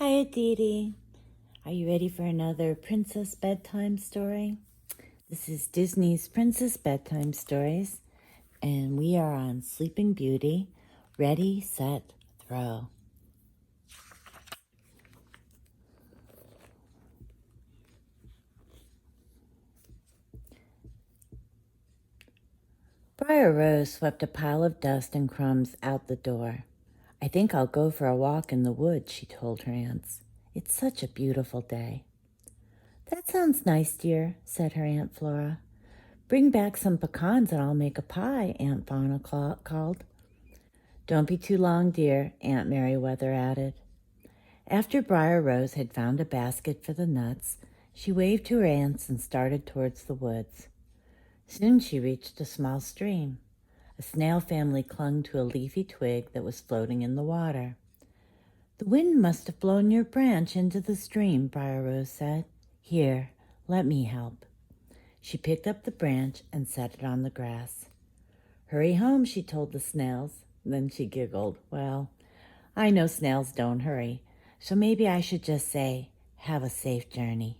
Hi, Beaty. Are you ready for another Princess Bedtime story? This is Disney's Princess Bedtime Stories, and we are on Sleeping Beauty. Ready, set, throw. Briar Rose swept a pile of dust and crumbs out the door. I think I'll go for a walk in the woods, she told her aunts. It's such a beautiful day. That sounds nice, dear, said her Aunt Flora. Bring back some pecans and I'll make a pie, Aunt Fauna called. Don't be too long, dear, Aunt Merriweather added. After Briar Rose had found a basket for the nuts, she waved to her aunts and started towards the woods. Soon she reached a small stream. A snail family clung to a leafy twig that was floating in the water. The wind must have blown your branch into the stream, Briar Rose said. Here, let me help. She picked up the branch and set it on the grass. Hurry home, she told the snails. Then she giggled. Well, I know snails don't hurry, so maybe I should just say, have a safe journey.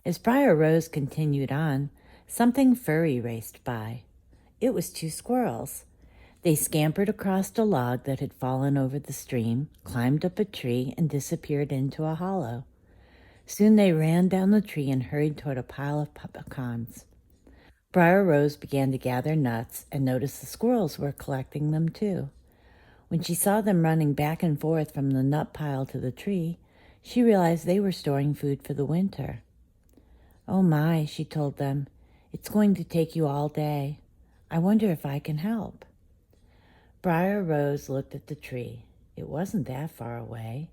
As Briar Rose continued on, something furry raced by. It was two squirrels. They scampered across a log that had fallen over the stream, climbed up a tree, and disappeared into a hollow. Soon they ran down the tree and hurried toward a pile of pecans. Briar Rose began to gather nuts and noticed the squirrels were collecting them too. When she saw them running back and forth from the nut pile to the tree, she realized they were storing food for the winter. Oh my, she told them, it's going to take you all day. I wonder if I can help. Briar Rose looked at the tree. It wasn't that far away.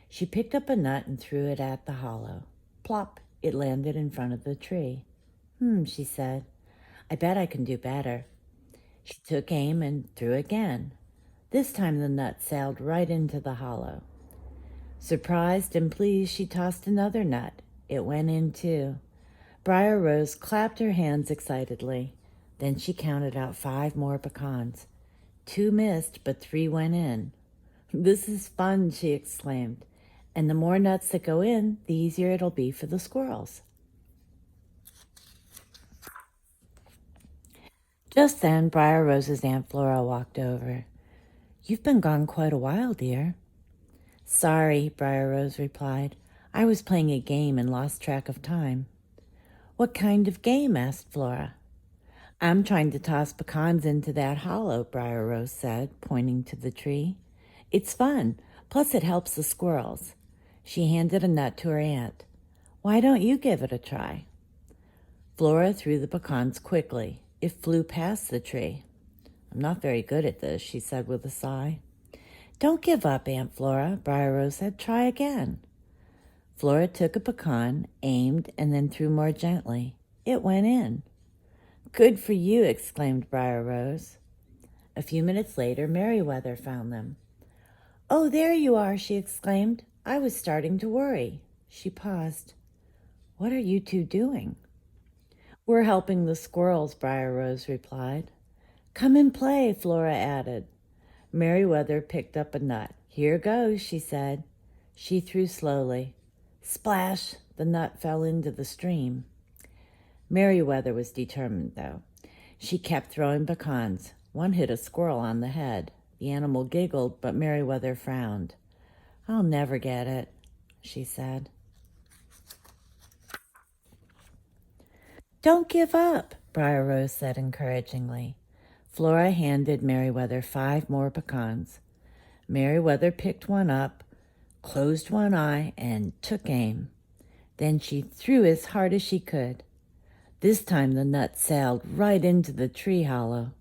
She picked up a nut and threw it at the hollow. Plop, it landed in front of the tree. She said. I bet I can do better. She took aim and threw again. This time the nut sailed right into the hollow. Surprised and pleased, she tossed another nut. It went in too. Briar Rose clapped her hands excitedly. Then she counted out 5 more pecans. 2 missed, but 3 went in. This is fun, she exclaimed. And the more nuts that go in, the easier it'll be for the squirrels. Just then, Briar Rose's Aunt Flora walked over. You've been gone quite a while, dear. Sorry, Briar Rose replied. I was playing a game and lost track of time. What kind of game? Asked Flora. I'm trying to toss pecans into that hollow, Briar Rose said, pointing to the tree. It's fun, plus it helps the squirrels. She handed a nut to her aunt. Why don't you give it a try? Flora threw the pecans quickly. It flew past the tree. I'm not very good at this, she said with a sigh. Don't give up, Aunt Flora, Briar Rose said. Try again. Flora took a pecan, aimed, and then threw more gently. It went in. Good for you, exclaimed Briar Rose. A few minutes later, Merriweather found them. Oh, there you are, she exclaimed. I was starting to worry. She paused. What are you two doing? We're helping the squirrels, Briar Rose replied. Come and play, Flora added. Merriweather picked up a nut. Here goes, she said. She threw slowly. Splash! The nut fell into the stream. Merriweather was determined, though. She kept throwing pecans. One hit a squirrel on the head. The animal giggled, but Merriweather frowned. I'll never get it, she said. Don't give up, Briar Rose said encouragingly. Flora handed Merriweather 5 more pecans. Merriweather picked one up, closed one eye, and took aim. Then she threw as hard as she could. This time the nut sailed right into the tree hollow.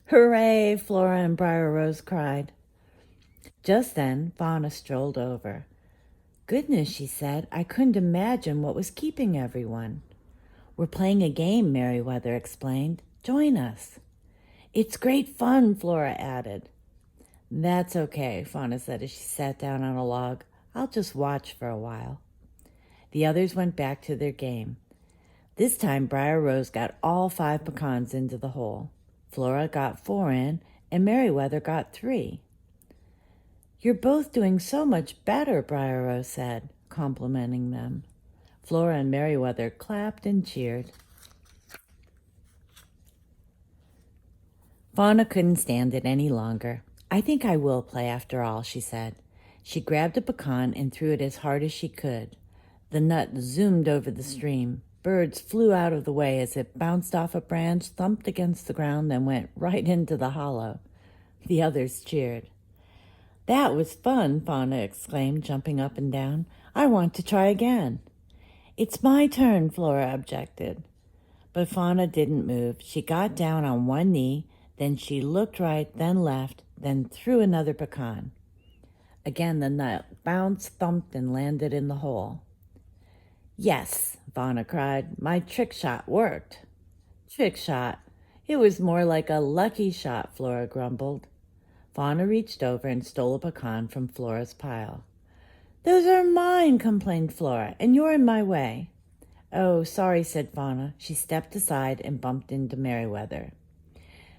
Hooray! Flora and Briar Rose cried. Just then, Fauna strolled over. Goodness, she said, I couldn't imagine what was keeping everyone. We're playing a game, Merriweather explained. Join us. It's great fun, Flora added. That's okay, Fauna said as she sat down on a log. I'll just watch for a while. The others went back to their game. This time, Briar Rose got all 5 pecans into the hole. Flora got 4 in, and Merryweather got 3. You're both doing so much better, Briar Rose said, complimenting them. Flora and Merryweather clapped and cheered. Fauna couldn't stand it any longer. I think I will play after all, she said. She grabbed a pecan and threw it as hard as she could. The nut zoomed over the stream. Birds flew out of the way as it bounced off a branch, thumped against the ground, and went right into the hollow. The others cheered. That was fun, Fauna exclaimed, jumping up and down. I want to try again. It's my turn, Flora objected. But Fauna didn't move. She got down on one knee, then she looked right, then left, then threw another pecan. Again the nut bounced, thumped, and landed in the hole. Yes, Fauna cried, my trick shot worked. Trick shot? It was more like a lucky shot, Flora grumbled. Fauna reached over and stole a pecan from Flora's pile. Those are mine, complained Flora, and you're in my way. Oh, sorry, said Fauna. She stepped aside and bumped into Merryweather.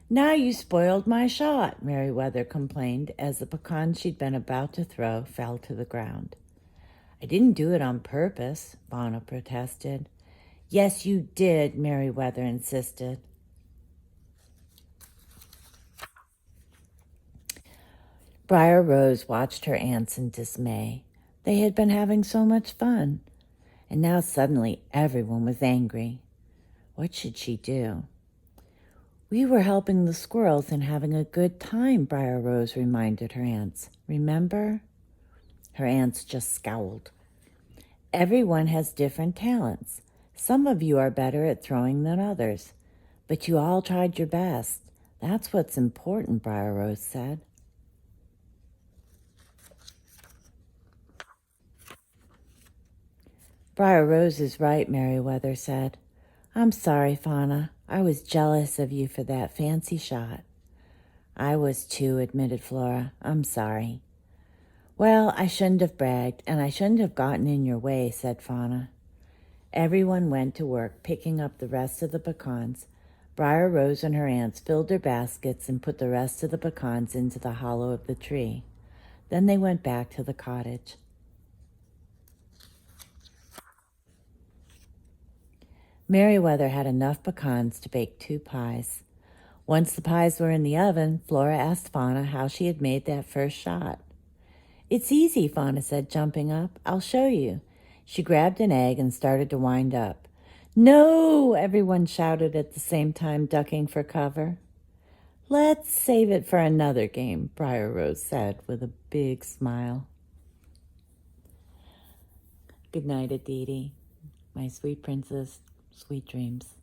Now you spoiled my shot, Merryweather complained as the pecan she'd been about to throw fell to the ground. I didn't do it on purpose, Fauna protested. Yes, you did, Merryweather insisted. Briar Rose watched her aunts in dismay. They had been having so much fun, and now suddenly everyone was angry. What should she do? We were helping the squirrels and having a good time, Briar Rose reminded her aunts. Remember? Her aunts just scowled. Everyone has different talents. Some of you are better at throwing than others, but you all tried your best. That's what's important, Briar Rose said. Briar Rose is right, Merryweather said. I'm sorry, Fauna. I was jealous of you for that fancy shot. I was too, admitted Flora. I'm sorry. Well, I shouldn't have bragged, and I shouldn't have gotten in your way, said Fauna. Everyone went to work picking up the rest of the pecans. Briar Rose and her aunts filled their baskets and put the rest of the pecans into the hollow of the tree. Then they went back to the cottage. Merryweather had enough pecans to bake 2 pies. Once the pies were in the oven, Flora asked Fauna how she had made that first shot. It's easy, Fauna said, jumping up. I'll show you. She grabbed an egg and started to wind up. No! Everyone shouted at the same time, ducking for cover. Let's save it for another game, Briar Rose said with a big smile. Good night, Aditi, my sweet princess. Sweet dreams.